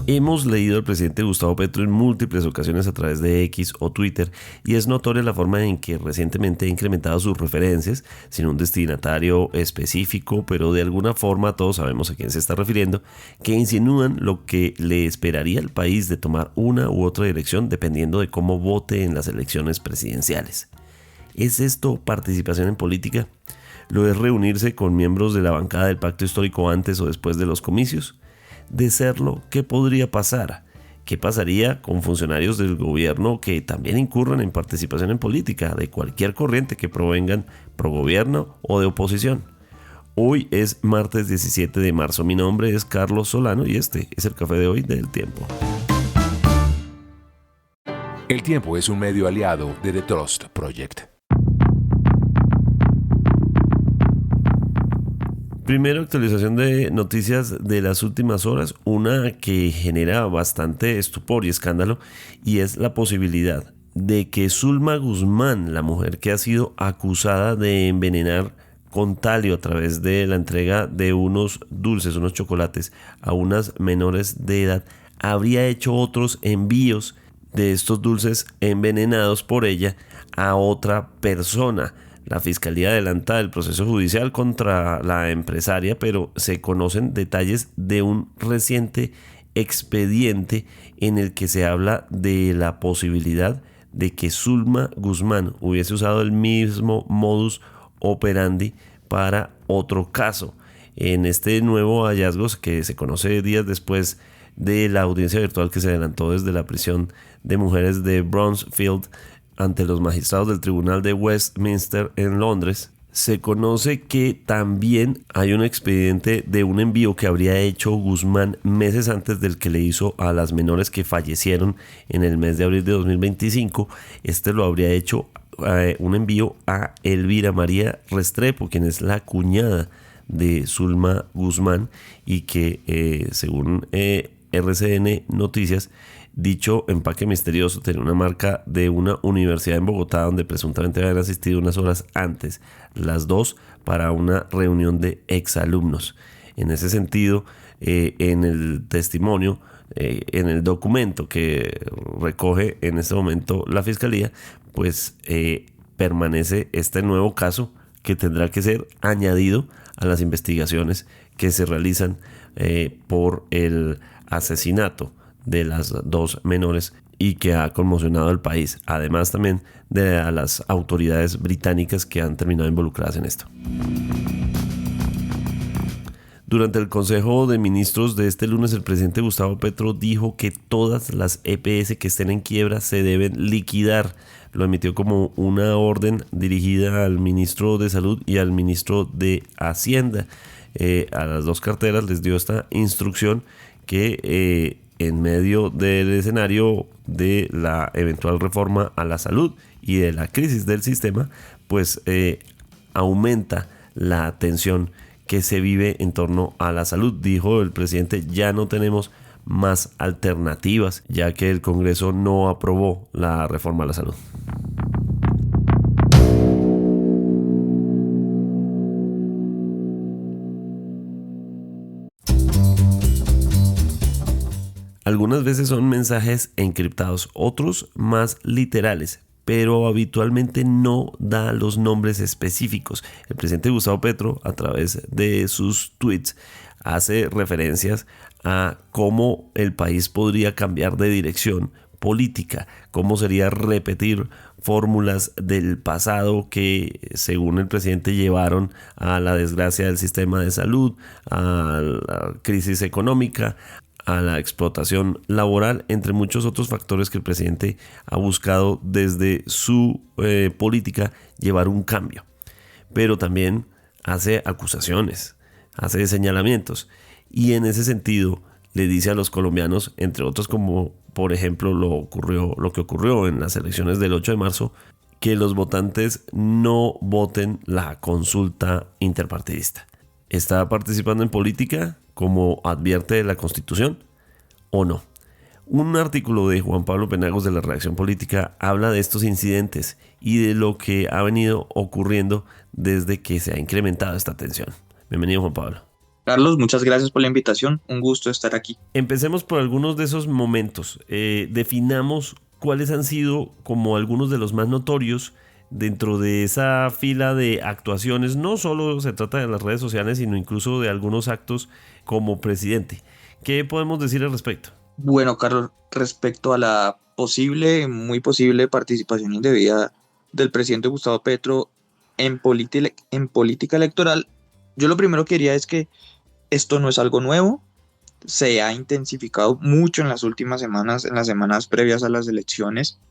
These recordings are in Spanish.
Hemos leído al presidente Gustavo Petro en múltiples ocasiones a través de X o Twitter y es notoria la forma en que recientemente ha incrementado sus referencias sin un destinatario específico, pero de alguna forma todos sabemos a quién se está refiriendo, que insinúan lo que le esperaría al país de tomar una u otra dirección dependiendo de cómo vote en las elecciones presidenciales. ¿Es esto participación en política? ¿Lo es reunirse con miembros de la bancada del pacto histórico antes o después de los comicios? De serlo, ¿qué podría pasar? ¿Qué pasaría con funcionarios del gobierno que también incurran en participación en política de cualquier corriente que provengan pro gobierno o de oposición? Hoy es martes 17 de marzo. Mi nombre es Carlos Solano y este es el café de hoy del Tiempo. El Tiempo es un medio aliado de The Trust Project. Primero, actualización de noticias de las últimas horas, una que genera bastante estupor y escándalo, y es la posibilidad de que Zulma Guzmán, la mujer que ha sido acusada de envenenar con talio a través de la entrega de unos dulces, unos chocolates a unas menores de edad, habría hecho otros envíos de estos dulces envenenados por ella a otra persona. La fiscalía adelanta el proceso judicial contra la empresaria, pero se conocen detalles de un reciente expediente en el que se habla de la posibilidad de que Zulma Guzmán hubiese usado el mismo modus operandi para otro caso. En este nuevo hallazgo, que se conoce días después de la audiencia virtual que se adelantó desde la prisión de mujeres de Bronzefield ante los magistrados del Tribunal de Westminster en Londres, se conoce que también hay un expediente de un envío que habría hecho Guzmán meses antes del que le hizo a las menores que fallecieron en el mes de abril de 2025. Este lo habría hecho un envío a Elvira María Restrepo, quien es la cuñada de Zulma Guzmán y que según RCN Noticias, dicho empaque misterioso tenía una marca de una universidad en Bogotá donde presuntamente habían asistido unas horas antes, las dos para una reunión de exalumnos. En ese sentido, en el testimonio, en el documento que recoge en este momento la fiscalía, pues permanece este nuevo caso que tendrá que ser añadido a las investigaciones que se realizan por el asesinato de las dos menores y que ha conmocionado al país, además también de a las autoridades británicas que han terminado involucradas en esto. Durante el Consejo de Ministros de este lunes, el presidente Gustavo Petro dijo que todas las EPS que estén en quiebra se deben liquidar. Lo emitió como una orden dirigida al ministro de Salud y al ministro de Hacienda. A las dos carteras les dio esta instrucción que en medio del escenario de la eventual reforma a la salud y de la crisis del sistema, pues aumenta la tensión que se vive en torno a la salud. Dijo el presidente, ya no tenemos más alternativas, ya que el Congreso no aprobó la reforma a la salud. Algunas veces son mensajes encriptados, otros más literales, pero habitualmente no da los nombres específicos. El presidente Gustavo Petro, a través de sus tweets, hace referencias a cómo el país podría cambiar de dirección política, cómo sería repetir fórmulas del pasado que, según el presidente, llevaron a la desgracia del sistema de salud, a la crisis económica, a la explotación laboral, entre muchos otros factores que el presidente ha buscado desde su política llevar un cambio. Pero también hace acusaciones, hace señalamientos y en ese sentido le dice a los colombianos, entre otros como por ejemplo lo que ocurrió en las elecciones del 8 de marzo, que los votantes no voten la consulta interpartidista. ¿Está participando en política como advierte la Constitución o no? Un artículo de Juan Pablo Penagos de la Redacción Política habla de estos incidentes y de lo que ha venido ocurriendo desde que se ha incrementado esta tensión. Bienvenido, Juan Pablo. Carlos, muchas gracias por la invitación. Un gusto estar aquí. Empecemos por algunos de esos momentos. Definamos cuáles han sido como algunos de los más notorios dentro de esa fila de actuaciones. No solo se trata de las redes sociales, sino incluso de algunos actos como presidente. ¿Qué podemos decir al respecto? Bueno, Carlos, respecto a la muy posible participación indebida del presidente Gustavo Petro en política electoral, yo lo primero que diría es que esto no es algo nuevo, se ha intensificado mucho en las últimas semanas, en las semanas previas a las elecciones,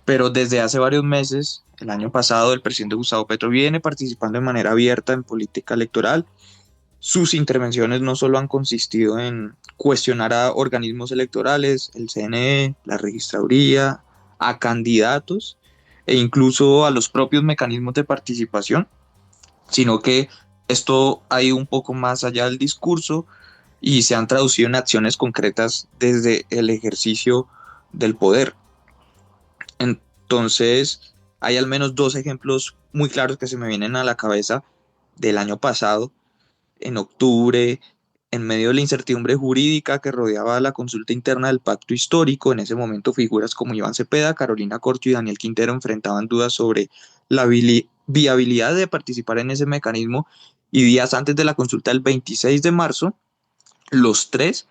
pero desde hace varios meses, el año pasado, el presidente Gustavo Petro viene participando de manera abierta en política electoral. Sus intervenciones no solo han consistido en cuestionar a organismos electorales, el CNE, la registraduría, a candidatos e incluso a los propios mecanismos de participación, sino que esto ha ido un poco más allá del discurso y se han traducido en acciones concretas desde el ejercicio del poder. Entonces, hay al menos dos ejemplos muy claros que se me vienen a la cabeza del año pasado, en octubre, en medio de la incertidumbre jurídica que rodeaba la consulta interna del pacto histórico. En ese momento figuras como Iván Cepeda, Carolina Corcho y Daniel Quintero enfrentaban dudas sobre la viabilidad de participar en ese mecanismo, y días antes de la consulta del 26 de marzo, los tres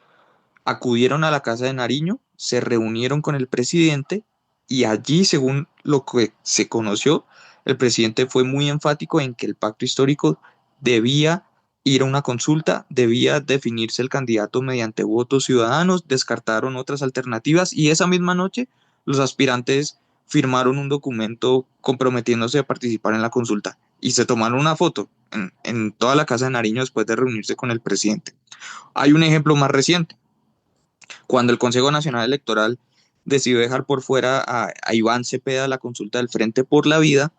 acudieron a la Casa de Nariño, se reunieron con el presidente y allí, según lo que se conoció, el presidente fue muy enfático en que el pacto histórico debía ir a una consulta, debía definirse el candidato mediante votos ciudadanos, descartaron otras alternativas y esa misma noche los aspirantes firmaron un documento comprometiéndose a participar en la consulta y se tomaron una foto en toda la Casa de Nariño después de reunirse con el presidente. Hay un ejemplo más reciente, cuando el Consejo Nacional Electoral decidió dejar por fuera a Iván Cepeda la consulta del Frente por la Vida,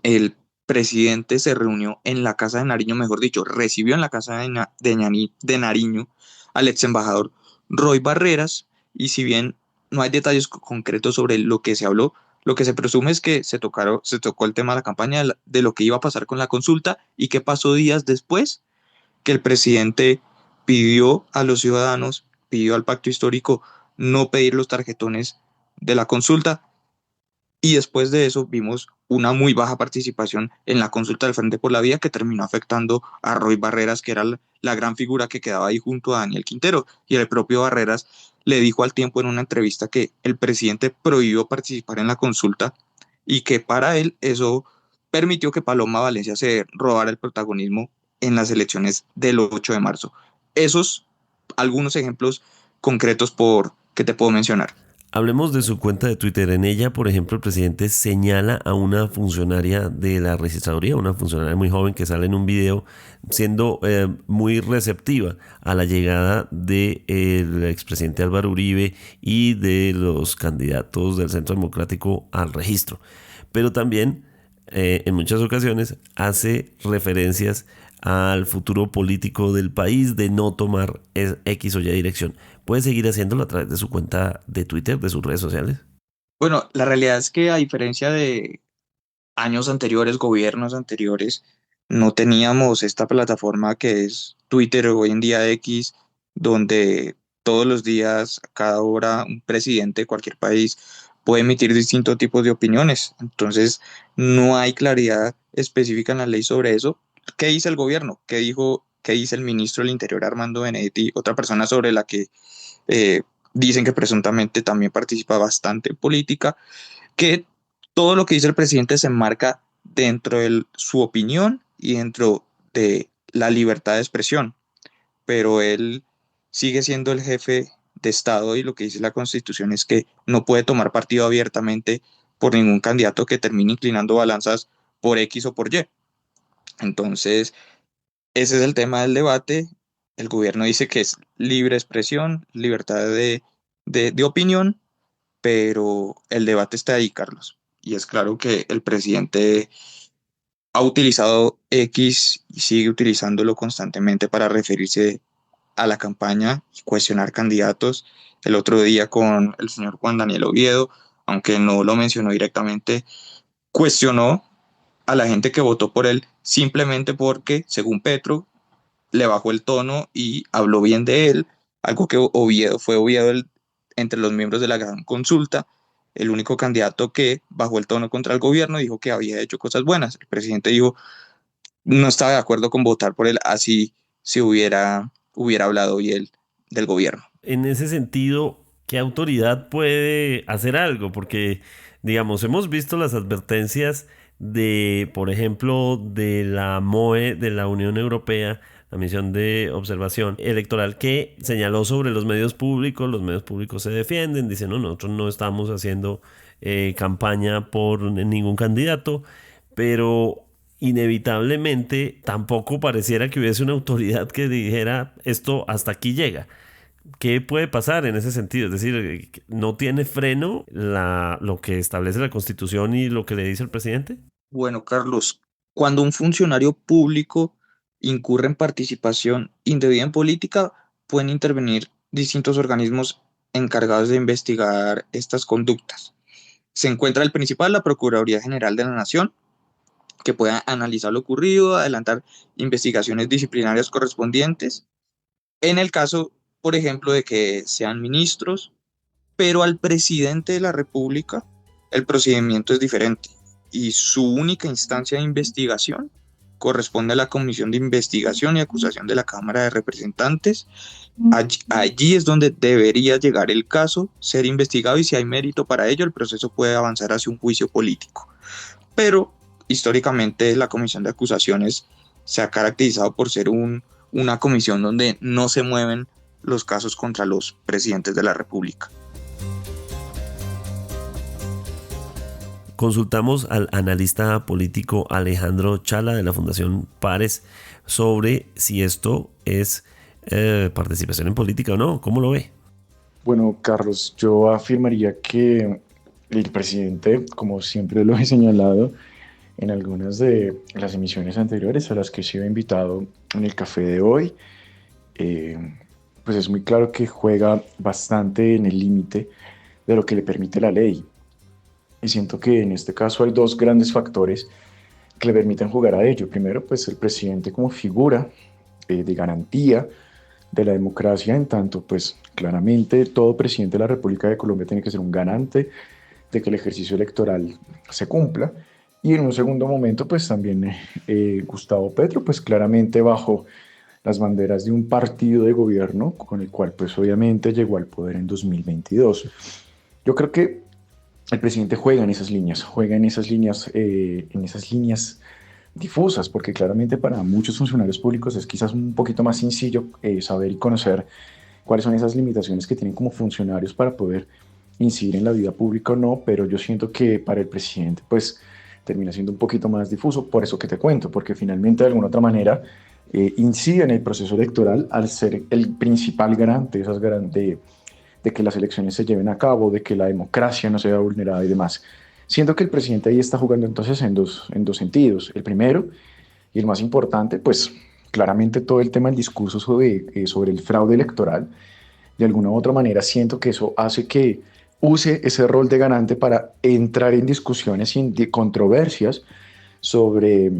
el presidente se reunió en la Casa de Nariño, mejor dicho, recibió en la Casa de Nariño al ex embajador Roy Barreras, y si bien no hay detalles concretos sobre lo que se habló, lo que se presume es que se tocó el tema de la campaña, de lo que iba a pasar con la consulta y qué pasó días después, que el presidente pidió a los ciudadanos, pidió al pacto histórico no pedir los tarjetones de la consulta, y después de eso vimos una muy baja participación en la consulta del Frente por la Vida que terminó afectando a Roy Barreras, que era la gran figura que quedaba ahí junto a Daniel Quintero. Y el propio Barreras le dijo al Tiempo en una entrevista que el presidente prohibió participar en la consulta y que para él eso permitió que Paloma Valencia se robara el protagonismo en las elecciones del 8 de marzo. Esos algunos ejemplos concretos que te puedo mencionar. Hablemos de su cuenta de Twitter. En ella, por ejemplo, el presidente señala a una funcionaria de la registraduría, una funcionaria muy joven que sale en un video siendo muy receptiva a la llegada del expresidente Álvaro Uribe y de los candidatos del Centro Democrático al registro. Pero también, en muchas ocasiones, hace referencias al futuro político del país de no tomar X o Y dirección. ¿Puede seguir haciéndolo a través de su cuenta de Twitter, de sus redes sociales? Bueno, la realidad es que a diferencia de años anteriores, gobiernos anteriores, no teníamos esta plataforma que es Twitter o hoy en día X, donde todos los días, a cada hora, un presidente de cualquier país puede emitir distintos tipos de opiniones. Entonces, no hay claridad específica en la ley sobre eso. ¿Qué dice el gobierno? ¿Qué dice el ministro del Interior, Armando Benedetti, otra persona sobre la que dicen que presuntamente también participa bastante en política? Que todo lo que dice el presidente se enmarca dentro de su opinión y dentro de la libertad de expresión, pero él sigue siendo el jefe de Estado y lo que dice la Constitución es que no puede tomar partido abiertamente por ningún candidato que termine inclinando balanzas por X o por Y. Entonces, ese es el tema del debate. El gobierno dice que es libre expresión, libertad de opinión, pero el debate está ahí, Carlos. Y es claro que el presidente ha utilizado X y sigue utilizándolo constantemente para referirse a la campaña y cuestionar candidatos. El otro día con el señor Juan Daniel Oviedo, aunque no lo mencionó directamente, cuestionó a la gente que votó por él simplemente porque, según Petro, le bajó el tono y habló bien de él, algo que fue Oviedo entre los miembros de la gran consulta, el único candidato que bajó el tono contra el gobierno, dijo que había hecho cosas buenas. El presidente dijo no estaba de acuerdo con votar por él, así si hubiera hablado hoy él del gobierno. En ese sentido, ¿qué autoridad puede hacer algo? Porque, digamos, hemos visto las advertencias de, por ejemplo, de la MOE, de la Unión Europea, la misión de observación electoral, que señaló sobre los medios públicos se defienden, dicen, no, nosotros no estamos haciendo campaña por ningún candidato, pero inevitablemente tampoco pareciera que hubiese una autoridad que dijera esto hasta aquí llega. ¿Qué puede pasar en ese sentido? Es decir, ¿no tiene freno lo que establece la Constitución y lo que le dice el presidente? Bueno, Carlos, cuando un funcionario público incurre en participación indebida en política, pueden intervenir distintos organismos encargados de investigar estas conductas. Se encuentra el principal, la Procuraduría General de la Nación, que pueda analizar lo ocurrido, adelantar investigaciones disciplinarias correspondientes. En el caso, por ejemplo, de que sean ministros, pero al presidente de la República el procedimiento es diferente y su única instancia de investigación corresponde a la Comisión de Investigación y Acusación de la Cámara de Representantes. Allí es donde debería llegar el caso, ser investigado y si hay mérito para ello, el proceso puede avanzar hacia un juicio político. Pero históricamente la Comisión de Acusaciones se ha caracterizado por ser una comisión donde no se mueven los casos contra los presidentes de la República. Consultamos al analista político Alejandro Chala de la Fundación Pares sobre si esto es participación en política o no. ¿Cómo lo ve? Bueno, Carlos, yo afirmaría que el presidente, como siempre lo he señalado en algunas de las emisiones anteriores a las que he sido invitado en el café de hoy, pues es muy claro que juega bastante en el límite de lo que le permite la ley. Y siento que en este caso hay dos grandes factores que le permiten jugar a ello. Primero, pues el presidente como figura de garantía de la democracia, en tanto, pues claramente todo presidente de la República de Colombia tiene que ser un garante de que el ejercicio electoral se cumpla. Y en un segundo momento, pues también Gustavo Petro, pues claramente bajo las banderas de un partido de gobierno con el cual pues obviamente llegó al poder en 2022. Yo creo que el presidente juega en esas líneas difusas, porque claramente para muchos funcionarios públicos es quizás un poquito más sencillo saber y conocer cuáles son esas limitaciones que tienen como funcionarios para poder incidir en la vida pública o no, pero yo siento que para el presidente pues termina siendo un poquito más difuso, por eso que te cuento, porque finalmente de alguna otra manera incide en el proceso electoral al ser el principal garante, de que las elecciones se lleven a cabo, de que la democracia no sea vulnerada y demás. Siento que el presidente ahí está jugando entonces en dos sentidos. El primero, y el más importante, pues claramente todo el tema del discurso sobre el fraude electoral, de alguna u otra manera siento que eso hace que use ese rol de garante para entrar en discusiones y en controversias sobre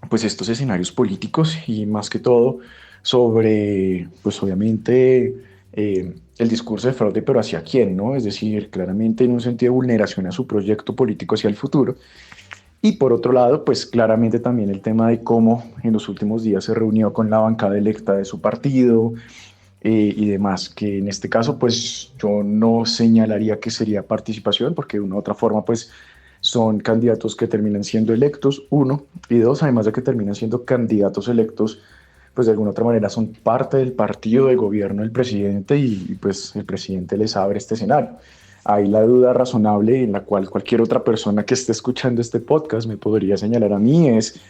pues estos escenarios políticos y más que todo sobre, pues obviamente, el discurso de fraude, pero ¿hacia quién, no? Es decir, claramente en un sentido de vulneración a su proyecto político hacia el futuro. Y por otro lado, pues claramente también el tema de cómo en los últimos días se reunió con la bancada electa de su partido y demás, que en este caso, pues yo no señalaría que sería participación, porque de una u otra forma, pues son candidatos que terminan siendo electos, uno, y dos, además de que terminan siendo candidatos electos, pues de alguna otra manera son parte del partido de gobierno del presidente y pues el presidente les abre este escenario. Ahí la duda razonable en la cual cualquier otra persona que esté escuchando este podcast me podría señalar a mí es,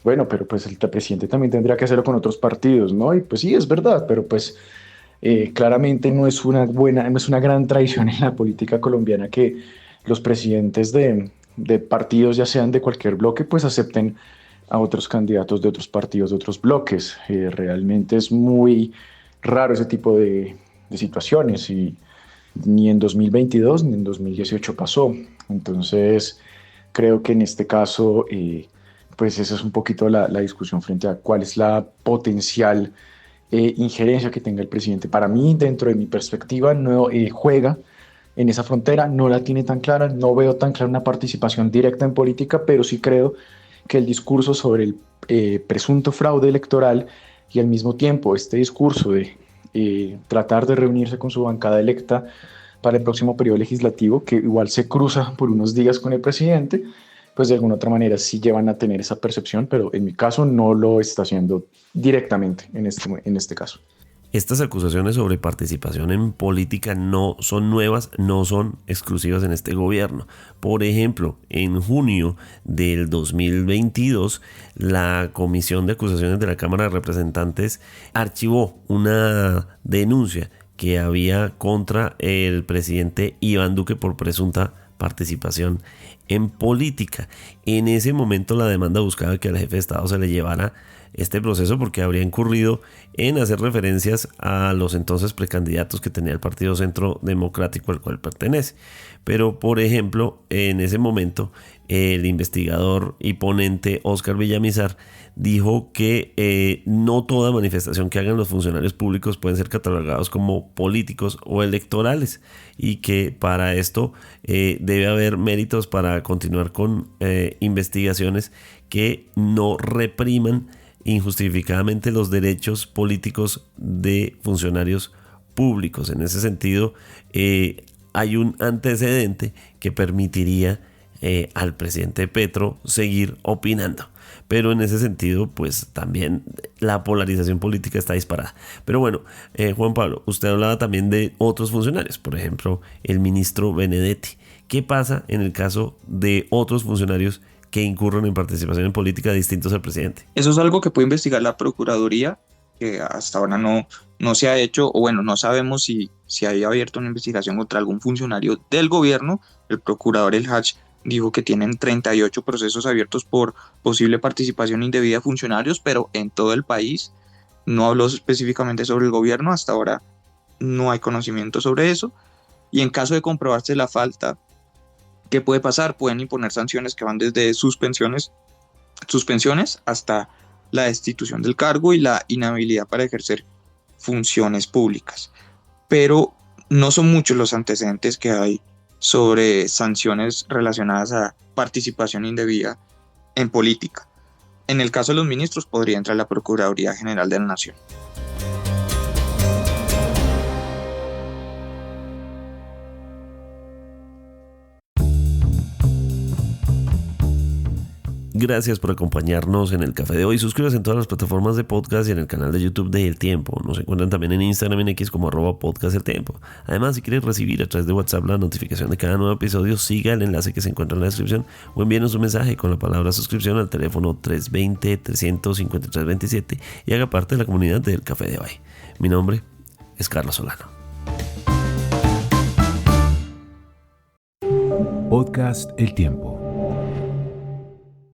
bueno, pero pues el presidente también tendría que hacerlo con otros partidos, ¿no? Y pues sí, es verdad, pero pues claramente no es una gran tradición en la política colombiana que los presidentes de partidos, ya sean de cualquier bloque, pues acepten a otros candidatos de otros partidos, de otros bloques. Realmente es muy raro ese tipo de situaciones y ni en 2022 ni en 2018 pasó. Entonces, creo que en este caso, pues esa es un poquito la discusión frente a cuál es la potencial injerencia que tenga el presidente. Para mí, dentro de mi perspectiva, no juega en esa frontera, no la tiene tan clara, no veo tan clara una participación directa en política, pero sí creo que el discurso sobre el presunto fraude electoral y al mismo tiempo este discurso de tratar de reunirse con su bancada electa para el próximo periodo legislativo, que igual se cruza por unos días con el presidente, pues de alguna otra manera sí llevan a tener esa percepción, pero en mi caso no lo está haciendo directamente en este caso. Estas acusaciones sobre participación en política no son nuevas, no son exclusivas en este gobierno. Por ejemplo, en junio del 2022, la Comisión de Acusaciones de la Cámara de Representantes archivó una denuncia que había contra el presidente Iván Duque por presunta participación en política. En ese momento la demanda buscaba que al jefe de Estado se le llevara este proceso porque habría incurrido en hacer referencias a los entonces precandidatos que tenía el Partido Centro Democrático al cual pertenece. Pero, por ejemplo, en ese momento el investigador y ponente Óscar Villamizar dijo que no toda manifestación que hagan los funcionarios públicos pueden ser catalogados como políticos o electorales y que para esto debe haber méritos para continuar con investigaciones que no repriman injustificadamente los derechos políticos de funcionarios públicos. En ese sentido, hay un antecedente que permitiría al presidente Petro seguir opinando. Pero en ese sentido, pues también la polarización política está disparada. Pero bueno, Juan Pablo, usted hablaba también de otros funcionarios, por ejemplo, el ministro Benedetti. ¿Qué pasa en el caso de otros funcionarios que incurren en participación en política distintos al presidente? Eso es algo que puede investigar la Procuraduría, que hasta ahora no se ha hecho, o bueno, no sabemos si hay abierto una investigación contra algún funcionario del gobierno. El procurador El Hach dijo que tienen 38 procesos abiertos por posible participación indebida de funcionarios, pero en todo el país. No habló específicamente sobre el gobierno, hasta ahora no hay conocimiento sobre eso. Y en caso de comprobarse la falta, ¿qué puede pasar? Pueden imponer sanciones que van desde suspensiones hasta la destitución del cargo y la inhabilidad para ejercer funciones públicas. Pero no son muchos los antecedentes que hay sobre sanciones relacionadas a participación indebida en política. En el caso de los ministros podría entrar la Procuraduría General de la Nación. Gracias por acompañarnos en el café de hoy. Suscríbase en todas las plataformas de podcast y en el canal de YouTube de El Tiempo. Nos encuentran también en Instagram y en X como @podcast El Tiempo. Además, si quieres recibir a través de WhatsApp la notificación de cada nuevo episodio, siga el enlace que se encuentra en la descripción o envíenos un mensaje con la palabra suscripción al teléfono 320-353-27 y haga parte de la comunidad del café de hoy. Mi nombre es Carlos Solano. Podcast El Tiempo.